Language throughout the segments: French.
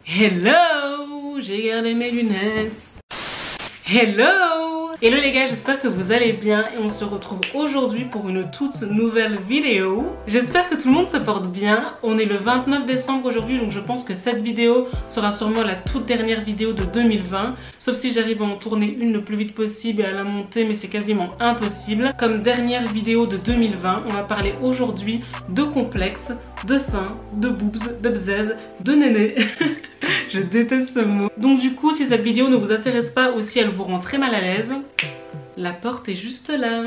Hello, j'ai gardé mes lunettes. Hello les gars, j'espère que vous allez bien et on se retrouve aujourd'hui pour une toute nouvelle vidéo. J'espère que tout le monde se porte bien. On est le 29 décembre aujourd'hui, donc je pense que cette vidéo sera sûrement la toute dernière vidéo de 2020. Sauf si j'arrive à en tourner une le plus vite possible et à la monter, mais c'est quasiment impossible. Comme dernière vidéo de 2020, on va parler aujourd'hui de complexes, de seins, de boobs, de bzaises, de néné. Je déteste ce mot. Donc du coup, si cette vidéo ne vous intéresse pas ou si elle vous rend très mal à l'aise, la porte est juste là.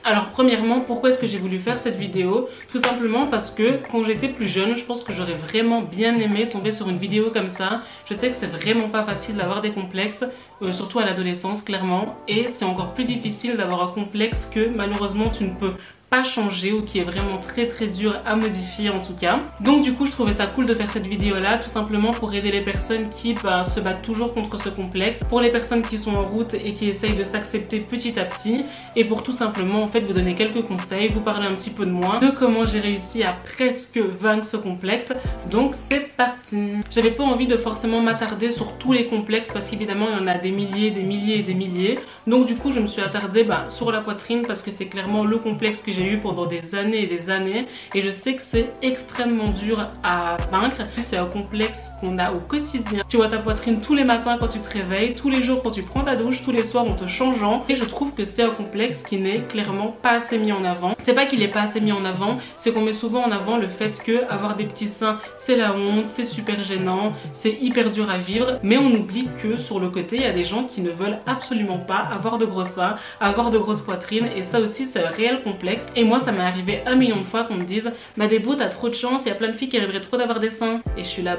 Alors premièrement, pourquoi est-ce que j'ai voulu faire cette vidéo? Tout simplement parce que quand j'étais plus jeune, je pense que j'aurais vraiment bien aimé tomber sur une vidéo comme ça. Je sais que c'est vraiment pas facile d'avoir des complexes, surtout à l'adolescence clairement. Et c'est encore plus difficile d'avoir un complexe que malheureusement tu ne peux pas changer ou qui est vraiment très dur à modifier en tout cas. Donc du coup je trouvais ça cool de faire cette vidéo là tout simplement pour aider les personnes qui se battent toujours contre ce complexe, pour les personnes qui sont en route et qui essayent de s'accepter petit à petit, et pour tout simplement en fait vous donner quelques conseils, vous parler un petit peu de moi, de comment j'ai réussi à presque vaincre ce complexe. Donc c'est parti. J'avais pas envie de forcément m'attarder sur tous les complexes parce qu'évidemment il y en a des milliers. Donc du coup je me suis attardée sur la poitrine parce que c'est clairement le complexe que j'ai eu pendant des années et des années, et je sais que c'est extrêmement dur à vaincre. C'est un complexe qu'on a au quotidien. Tu vois ta poitrine tous les matins quand tu te réveilles, tous les jours quand tu prends ta douche, tous les soirs en te changeant, et je trouve que c'est un complexe qui n'est clairement pas assez mis en avant. C'est pas qu'il est pas assez mis en avant, c'est qu'on met souvent en avant le fait que avoir des petits seins c'est la honte, c'est super gênant, c'est hyper dur à vivre, mais on oublie que sur le côté il y a des gens qui ne veulent absolument pas avoir de gros seins, avoir de grosses poitrines, et ça aussi c'est un réel complexe. Et moi ça m'est arrivé 1 million de fois qu'on me dise Débo t'as trop de chance, il y a plein de filles qui rêveraient trop d'avoir des seins. Et je suis là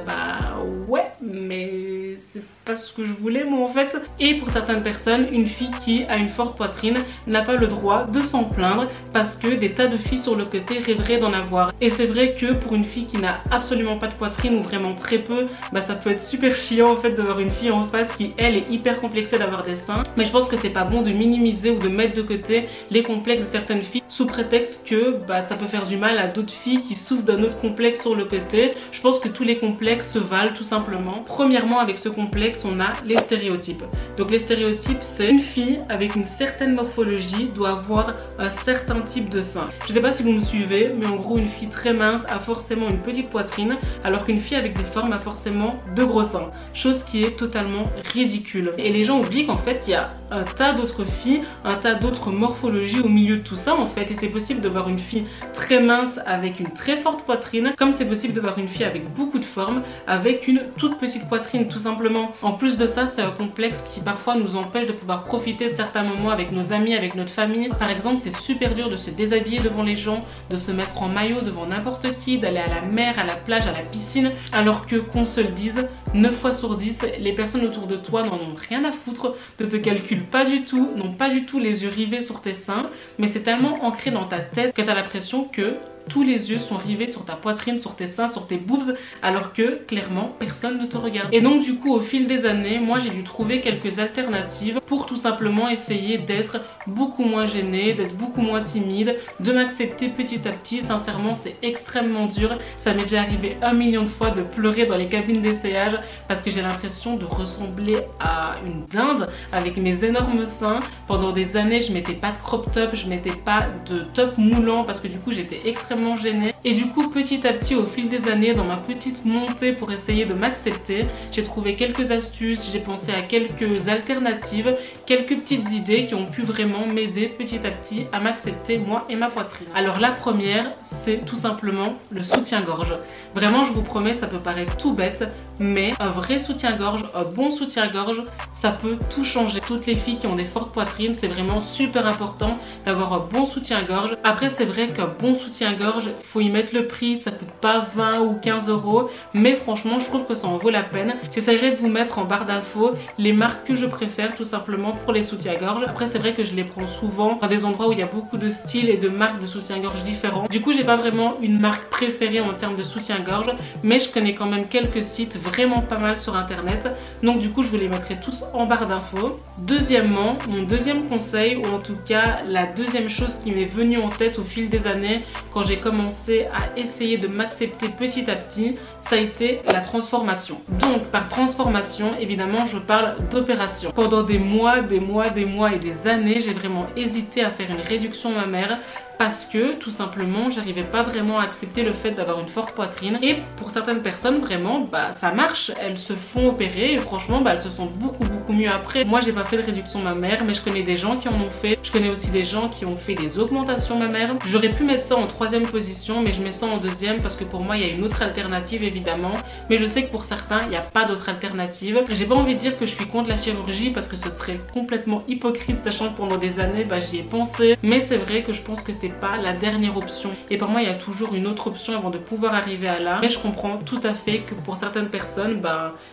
ouais mais c'est pas ce que je voulais moi en fait. Et pour certaines personnes, une fille qui a une forte poitrine n'a pas le droit de s'en plaindre parce que des tas de filles sur le côté rêveraient d'en avoir. Et c'est vrai que pour une fille qui n'a absolument pas de poitrine ou vraiment très peu, ça peut être super chiant en fait de voir une fille en face qui elle est hyper complexée d'avoir des seins. Mais je pense que c'est pas bon de minimiser ou de mettre de côté les complexes de certaines filles sous prétexte que ça peut faire du mal à d'autres filles qui souffrent d'un autre complexe sur le côté. Je pense que tous les complexes se valent tout simplement. Premièrement, avec ce complexe on a les stéréotypes. Donc les stéréotypes, c'est une fille avec une certaine morphologie doit avoir un certain type de sein. Je sais pas si vous me suivez, mais en gros une fille très mince a forcément une petite poitrine, alors qu'une fille avec des formes a forcément de gros seins. Chose qui est totalement ridicule. Et les gens oublient qu'en fait il y a un tas d'autres filles, un tas d'autres morphologies au milieu de tout ça en fait. Et c'est possible de voir une fille très mince avec une très forte poitrine, comme c'est possible de voir une fille avec beaucoup de formes avec une toute petite poitrine tout simplement. En plus de ça, c'est un complexe qui parfois nous empêche de pouvoir profiter de certains moments avec nos amis, avec notre famille. Par exemple, c'est super dur de se déshabiller devant les gens, de se mettre en maillot devant n'importe qui, d'aller à la mer, à la plage, à la piscine, alors que qu'on se le dise, 9 fois sur 10, les personnes autour de toi n'en ont rien à foutre, ne te calculent pas du tout, n'ont pas du tout les yeux rivés sur tes seins, mais c'est tellement ancré dans ta tête que tu as l'impression que tous les yeux sont rivés sur ta poitrine, sur tes seins, sur tes boobs, alors que clairement personne ne te regarde. Et donc du coup au fil des années, moi j'ai dû trouver quelques alternatives pour tout simplement essayer d'être beaucoup moins gênée, d'être beaucoup moins timide, de m'accepter petit à petit. Sincèrement c'est extrêmement dur, ça m'est déjà arrivé 1 million de fois de pleurer dans les cabines d'essayage parce que j'ai l'impression de ressembler à une dinde avec mes énormes seins. Pendant des années je mettais pas de crop top, je mettais pas de top moulant parce que du coup j'étais extrêmement gênée. Et du coup petit à petit au fil des années, dans ma petite montée pour essayer de m'accepter, j'ai trouvé quelques astuces, j'ai pensé à quelques alternatives, quelques petites idées qui ont pu vraiment m'aider petit à petit à m'accepter moi et ma poitrine. Alors la première, c'est tout simplement le soutien-gorge. Vraiment je vous promets, ça peut paraître tout bête, mais un vrai soutien-gorge, un bon soutien-gorge, ça peut tout changer. Toutes les filles qui ont des fortes poitrines, c'est vraiment super important d'avoir un bon soutien-gorge. Après c'est vrai qu'un bon soutien-gorge, faut y mettre le prix, ça coûte pas 20 ou 15 €, mais franchement je trouve que ça en vaut la peine. J'essaierai de vous mettre en barre d'infos les marques que je préfère tout simplement pour les soutiens-gorge. Après c'est vrai que je les prends souvent dans des endroits où il y a beaucoup de styles et de marques de soutien-gorge différents. Du coup j'ai pas vraiment une marque préférée en termes de soutien-gorge, mais je connais quand même quelques sites vraiment pas mal sur internet, donc du coup je vous les mettrai tous en barre d'infos. Deuxièmement, mon deuxième conseil, ou en tout cas la deuxième chose qui m'est venue en tête au fil des années quand j'ai commencé commencé à essayer de m'accepter petit à petit, ça a été la transformation. Donc par transformation, évidemment, je parle d'opération. Pendant des mois et des années, j'ai vraiment hésité à faire une réduction mammaire parce que tout simplement j'arrivais pas vraiment à accepter le fait d'avoir une forte poitrine. Et pour certaines personnes vraiment ça marche, elles se font opérer et franchement elles se sentent beaucoup mieux après. Moi j'ai pas fait de réduction mammaire, mais je connais des gens qui en ont fait. Je connais aussi des gens qui ont fait des augmentations mammaires. J'aurais pu mettre ça en troisième position, mais je mets ça en deuxième parce que pour moi il y a une autre alternative évidemment, mais je sais que pour certains il n'y a pas d'autre alternative. J'ai pas envie de dire que je suis contre la chirurgie parce que ce serait complètement hypocrite, sachant que pendant des années j'y ai pensé, mais c'est vrai que je pense que c'est pas la dernière option et pour moi il y a toujours une autre option avant de pouvoir arriver à là. Mais je comprends tout à fait que pour certaines personnes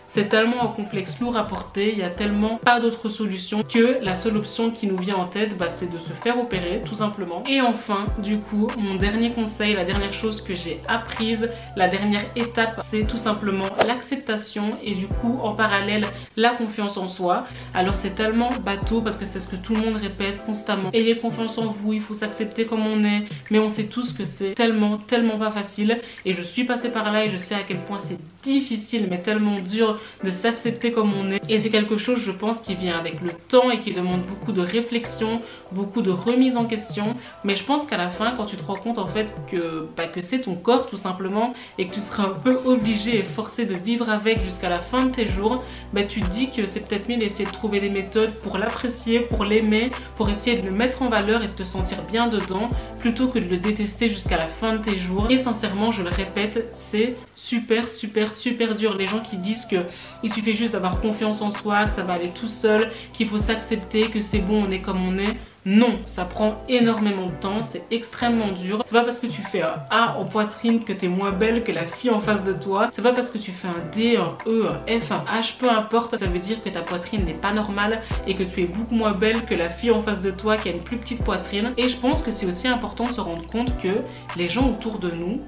c'est tellement un complexe lourd à porter, il y a tellement pas d'autre solution que la seule option qui nous vient en tête c'est de se faire opérer tout simplement. Et enfin du coup mon dernier conseil, la dernière chose que j'ai apprise, la dernière étape, c'est tout simplement l'acceptation et du coup en parallèle la confiance en soi. Alors c'est tellement bateau parce que c'est ce que tout le monde répète constamment, ayez confiance en vous, il faut s'accepter comme on est, mais on sait tous que c'est tellement pas facile et je suis passée par là et je sais à quel point c'est difficile mais tellement dur de s'accepter comme on est. Et c'est quelque chose je pense qui vient avec le temps et qui demande beaucoup de réflexion, beaucoup de remise en question, mais je pense qu'à la fin quand tu te rends compte en fait que c'est ton corps tout simplement et que tu seras un peu obligé et forcé de vivre avec jusqu'à la fin de tes jours, tu te dis que c'est peut-être mieux d'essayer de trouver des méthodes pour l'apprécier, pour l'aimer, pour essayer de le mettre en valeur et de te sentir bien dedans plutôt que de le détester jusqu'à la fin de tes jours. Et sincèrement je le répète, c'est super dur. Les gens qui disent que il suffit juste d'avoir confiance en soi, que ça va aller tout seul, qu'il faut s'accepter, que c'est bon, on est comme on est. Non, ça prend énormément de temps, c'est extrêmement dur. C'est pas parce que tu fais un A en poitrine que t'es moins belle que la fille en face de toi. C'est pas parce que tu fais un D, un E, un F, un H, peu importe. Ça veut dire que ta poitrine n'est pas normale et que tu es beaucoup moins belle que la fille en face de toi qui a une plus petite poitrine. Et je pense que c'est aussi important de se rendre compte que les gens autour de nous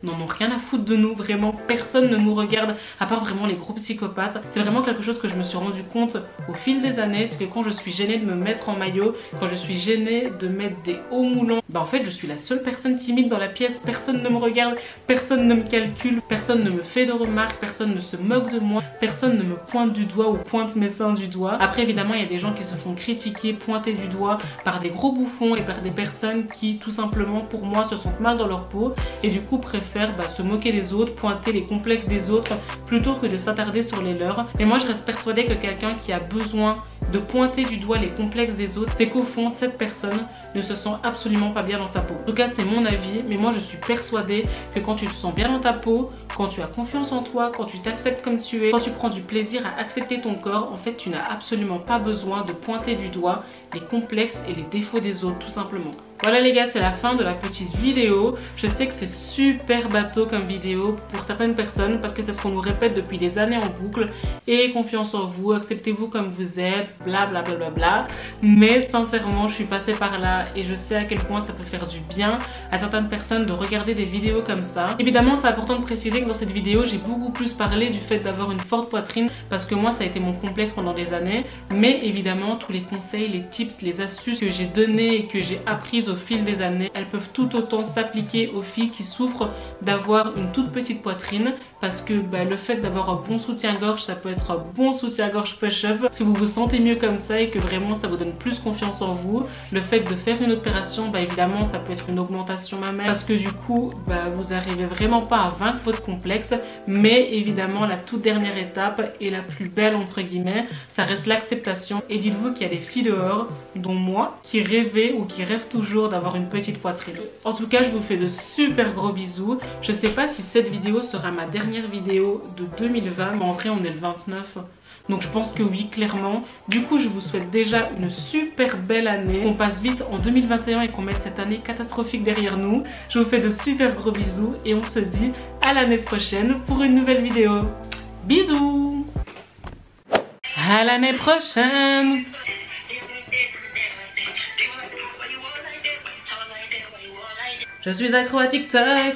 n'en ont rien à foutre de nous, vraiment personne ne nous regarde à part vraiment les gros psychopathes. C'est vraiment quelque chose que je me suis rendu compte au fil des années, c'est que quand je suis gênée de me mettre en maillot, quand je suis gênée de mettre des hauts moulants, en fait je suis la seule personne timide dans la pièce, personne ne me regarde, personne ne me calcule, personne ne me fait de remarques, personne ne se moque de moi, personne ne me pointe du doigt ou pointe mes seins du doigt. Après évidemment il y a des gens qui se font critiquer, pointer du doigt par des gros bouffons et par des personnes qui tout simplement pour moi se sentent mal dans leur peau et du coup préfèrent se moquer des autres, pointer les complexes des autres plutôt que de s'attarder sur les leurs. Et moi je reste persuadée que quelqu'un qui a besoin de pointer du doigt les complexes des autres, c'est qu'au fond cette personne ne se sent absolument pas bien dans sa peau. En tout cas c'est mon avis, mais moi je suis persuadée que quand tu te sens bien dans ta peau, quand tu as confiance en toi, quand tu t'acceptes comme tu es, quand tu prends du plaisir à accepter ton corps, en fait tu n'as absolument pas besoin de pointer du doigt les complexes et les défauts des autres tout simplement. Voilà les gars, c'est la fin de la petite vidéo. Je sais que c'est super bateau comme vidéo pour certaines personnes parce que c'est ce qu'on nous répète depuis des années en boucle. Ayez confiance en vous, acceptez-vous comme vous êtes, bla bla bla bla bla. Mais sincèrement, je suis passée par là et je sais à quel point ça peut faire du bien à certaines personnes de regarder des vidéos comme ça. Évidemment, c'est important de préciser que dans cette vidéo, j'ai beaucoup plus parlé du fait d'avoir une forte poitrine parce que moi, ça a été mon complexe pendant des années. Mais évidemment, tous les conseils, les tips, les astuces que j'ai données et que j'ai apprises au fil des années, elles peuvent tout autant s'appliquer aux filles qui souffrent d'avoir une toute petite poitrine parce que le fait d'avoir un bon soutien-gorge, ça peut être un bon soutien-gorge push-up si vous vous sentez mieux comme ça et que vraiment ça vous donne plus confiance en vous. Le fait de faire une opération, évidemment ça peut être une augmentation mammaire parce que du coup vous arrivez vraiment pas à vaincre votre complexe, mais évidemment la toute dernière étape et la plus belle entre guillemets, ça reste l'acceptation. Et dites-vous qu'il y a des filles dehors, dont moi, qui rêvaient ou qui rêvent toujours d'avoir une petite poitrine. En tout cas je vous fais de super gros bisous. Je sais pas si cette vidéo sera ma dernière vidéo de 2020, mais en vrai on est le 29. Donc je pense que oui, clairement. Du coup, je vous souhaite déjà une super belle année. Qu'on passe vite en 2021 et qu'on mette cette année catastrophique derrière nous. Je vous fais de super gros bisous et on se dit à l'année prochaine pour une nouvelle vidéo. Bisous! À l'année prochaine! Je suis accro à TikTok.